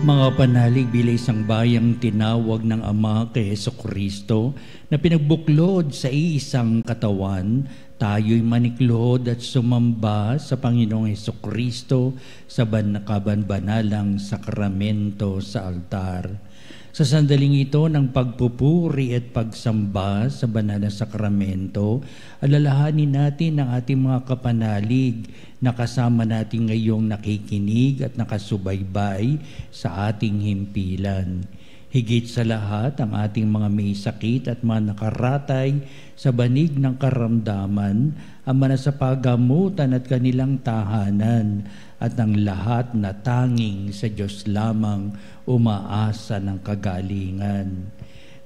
Mga panalig bilang isang bayang tinawag ng Ama kay Hesukristo na pinagbuklod sa iisang katawan, tayo'y maniklod at sumamba sa Panginoong Hesukristo sa kabanbanalang sakramento sa altar. Sa sandaling ito ng pagpupuri at pagsamba sa banal na sakramento, alalahanin natin ang ating mga kapanalig na kasama natin ngayong nakikinig at nakasubaybay sa ating himpilan. Higit sa lahat, ang ating mga may sakit at mga nakaratay sa banig ng karamdaman, ang sa pagamutan at kanilang tahanan, at ang lahat na tanging sa Diyos lamang umaasa ng kagalingan.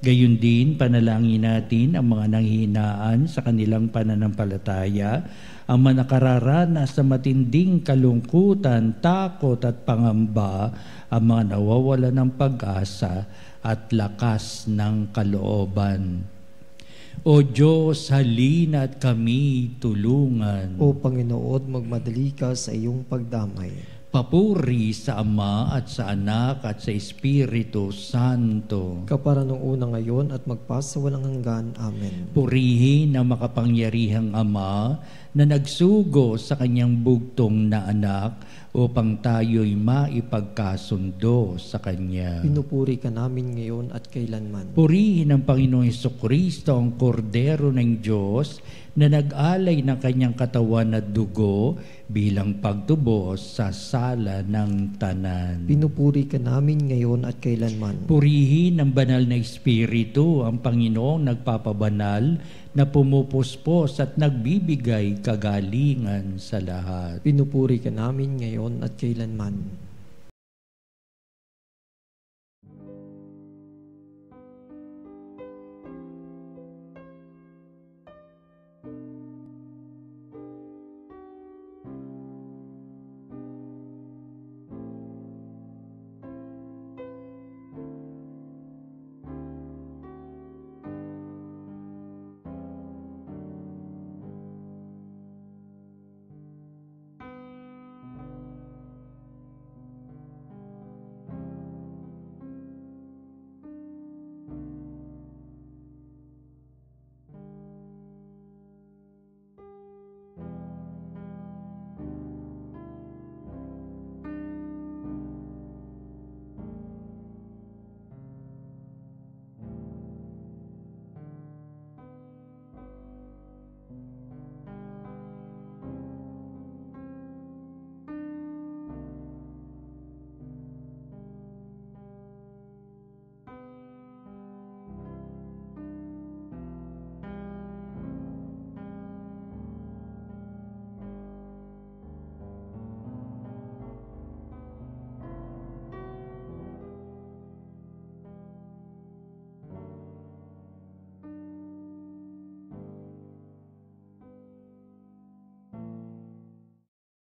Gayun din, panalangin natin ang mga nanghihinaan sa kanilang pananampalataya, ang mga nakararanas sa matinding kalungkutan, takot at pangamba, ang mga nawawala ng pag-asa at lakas ng kalooban. O Diyos, halina at kami tulungan. O Panginoon, magmadali ka sa iyong pagdamay. Papuri sa Ama at sa Anak at sa Espiritu Santo. Kapara nung una ngayon at magpasawalang hanggan. Amen. Purihin ang makapangyarihang Ama na nagsugo sa kanyang bugtong na anak upang tayo'y maipagkasundo sa Kanya. Pinupuri ka namin ngayon at kailanman. Purihin ang Panginoong Hesukristo, ang Kordero ng Diyos, na nag-alay ng kanyang katawan at dugo bilang pagtubos sa sala ng tanan. Pinupuri ka namin ngayon at kailanman. Purihin ang banal na Espiritu, ang Panginoong nagpapabanal, na pumupuspos at nagbibigay kagalingan sa lahat. Pinupuri ka namin ngayon at kailanman.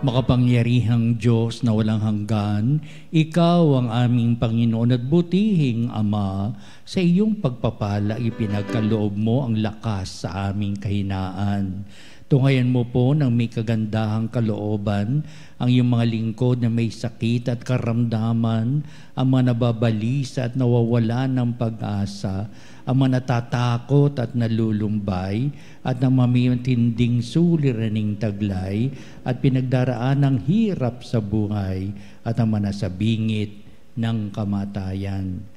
Makapangyarihang Diyos na walang hanggan, Ikaw ang aming Panginoon at butihing Ama, sa iyong pagpapala ipinagkaloob mo ang lakas sa aming kahinaan. Tungayan mo po ng may kagandahang kalooban ang iyong mga lingkod na may sakit at karamdaman, ang mga nababalisa at nawawala ng pag-asa, ang mga natatakot at nalulumbay, at ang mamitinding suliraning taglay at pinagdaraan ng hirap sa buhay, at ang mga nasa bingit ng kamatayan.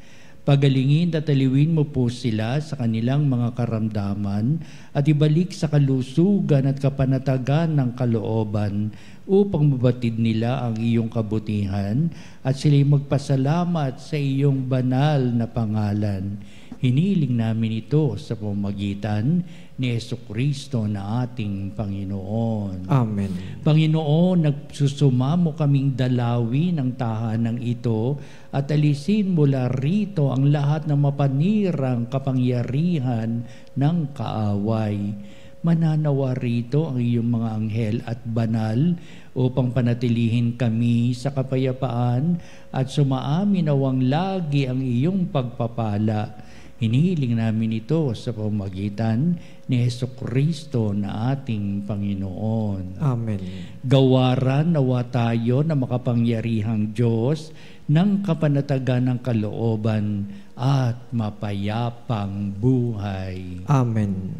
Pagalingin at aliwin mo po sila sa kanilang mga karamdaman at ibalik sa kalusugan at kapanatagan ng kalooban upang mabatid nila ang iyong kabutihan at sila'y magpasalamat sa iyong banal na pangalan. Hiniling namin ito sa pamamagitan ni Hesukristo na ating Panginoon. Amen. Panginoon, nagsusumamo kaming dalawi ng tahanang ito at alisin mula rito ang lahat ng mapanirang kapangyarihan ng kaaway. Mananawa rito ang iyong mga anghel at banal upang panatilihin kami sa kapayapaan at sumaamin nawang lagi ang iyong pagpapala. Hinihiling namin ito sa pamamagitan ni Hesukristo na ating Panginoon. Amen. Gawaran nawa tayo na makapangyarihang Diyos ng kapanatagan ng kalooban at mapayapang buhay. Amen.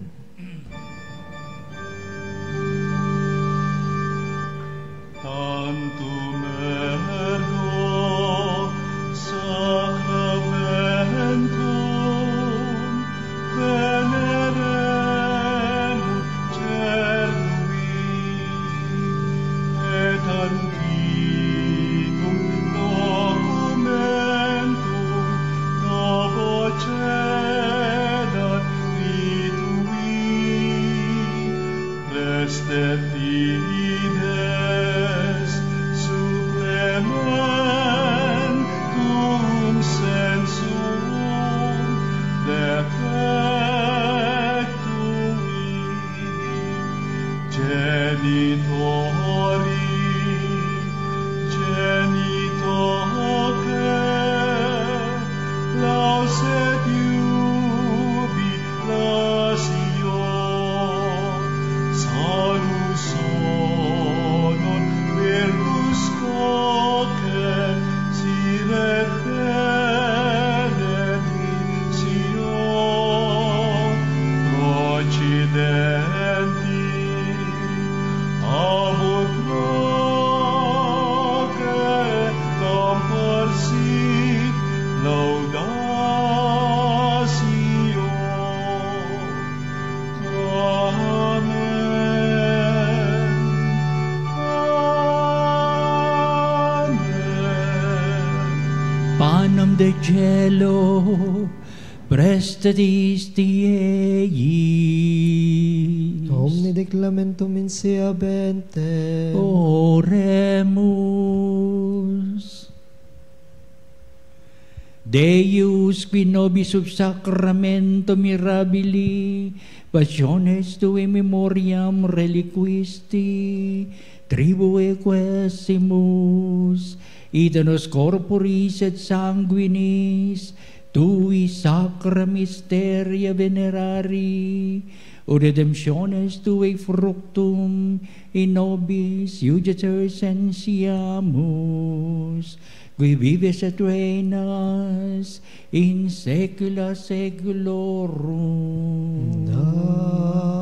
Panem de cielo, prestatis Diei. Omni declamentum in sea bente. Oremus. Deus, qui nobis sub sacramento mirabili, passiones tui memoriam reliquisti, tribue quesimus, ita nos corporis et sanguinis, tui sacra mysteria venerari, o redemptiones tui fructum in nobis iuditor sensiamus, qui vives et reinas in saecula saeculorum. Amen.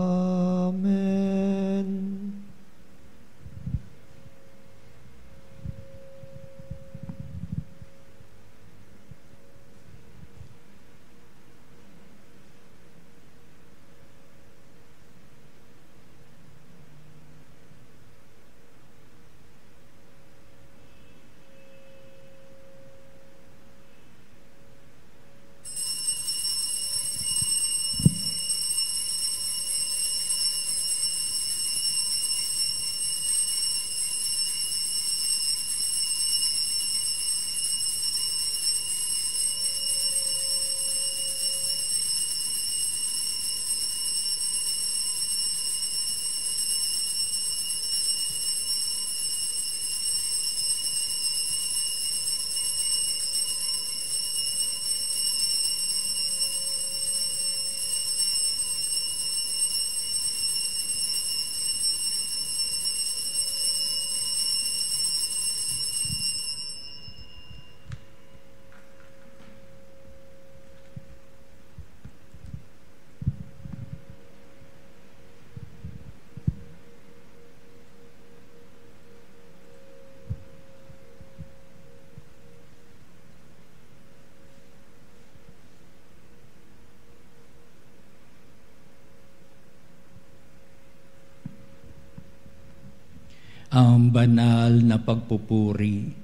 Ang banal na pagpupuri.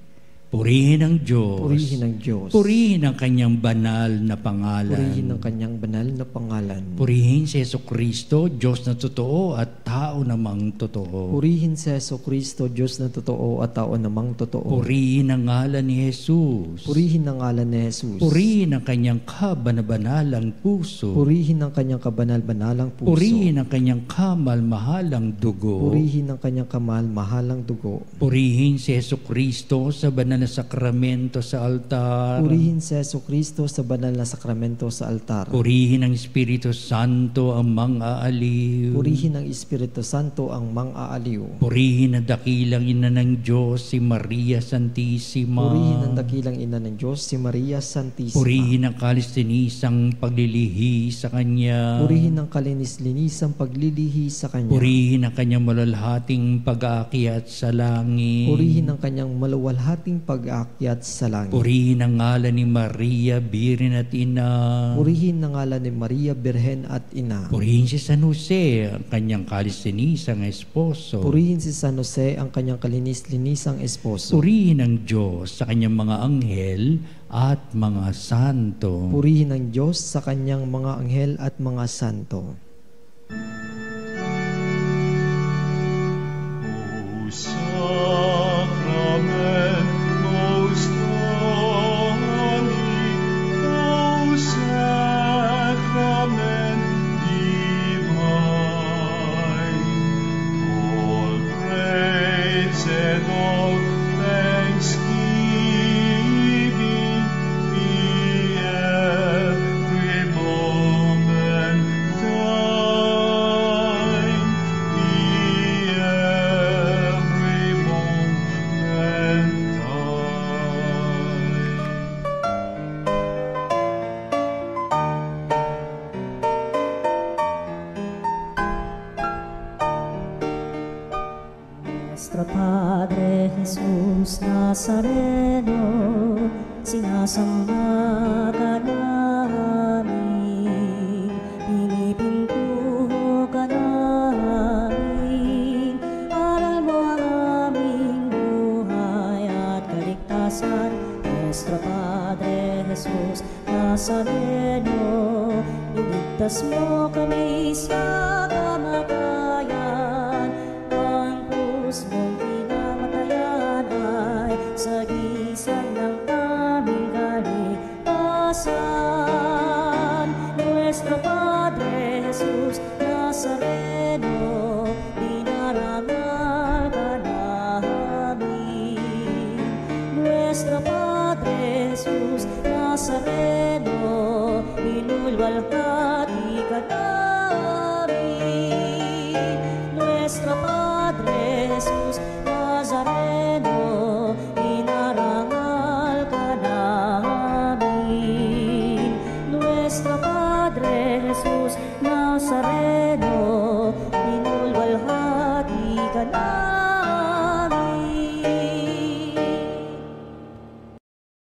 Purihin ang Diyos. Purihin ang Diyos. Purihin ang kanyang banal na pangalan. Purihin ang kanyang banal na pangalan. Purihin si Jesucristo, Diyos na totoo at tao namang totoo. Purihin si Jesucristo, Diyos na totoo at tao namang totoo. Purihin ang ngalan ni Jesus. Purihin ang ngalan ni Jesus. Purihin ang kanyang kabanabanalang puso. Purihin ang kanyang kabanal-banalang puso. Purihin ang kanyang kamal-mahalang dugo. Purihin ang kanyang kamal-mahalang dugo. Purihin si Jesucristo sa banal banal na sakramento sa altar. Purihin si Jesucristo sa banal na sakramento sa altar. Purihin ng Espiritu Santo ang mang-aaliw. Purihin ng Espiritu Santo ang mang-aaliw. Purihin ang dakilang ina ng Diyos, si Maria Santissima. Purihin ang dakilang ina ng Diyos, si Maria Santissima. Purihin ang kalis-linisang paglilihi sa Kanya. Purihin ang kalinis-linisang paglilihi sa Kanya. Purihin ang Kanyang malalhating pag-aakyat sa langit. Purihin ang Kanyang maluwalhating pag-aakyat sa langit. Purihin ang ngalan ni Maria, Birhen at Ina. Purihin ang ngalan ni Maria, Birhen at Ina. Purihin si San Jose, ang Kanyang kalis-linisang esposo. Purihin si San Jose, ang Kanyang kalinis-linisang esposo. Purihin ang Diyos sa Kanyang mga anghel at mga santo. Purihin ang Diyos sa Kanyang mga anghel at mga santo. Sacrament most holy, O Sacrament divine, all praise and all thanksgiving be every moment thine, be every moment thine. Nuestro Padre Jesus Nazareno, sinasamba ka namin, pinipintuho ka namin, aral mo ang aming buhay at kaligtasan. Nuestro Padre Jesus Nazareno, iligtas mo kami sa kamatayan, ang krus mong pinamatayan ay sagisag ng aming kaligtasan. Nuestro Padre Jesus Nazareno, dinarangal ka namin. Nuestro Padre Jesus Nazareno, inulwalhati ka namin.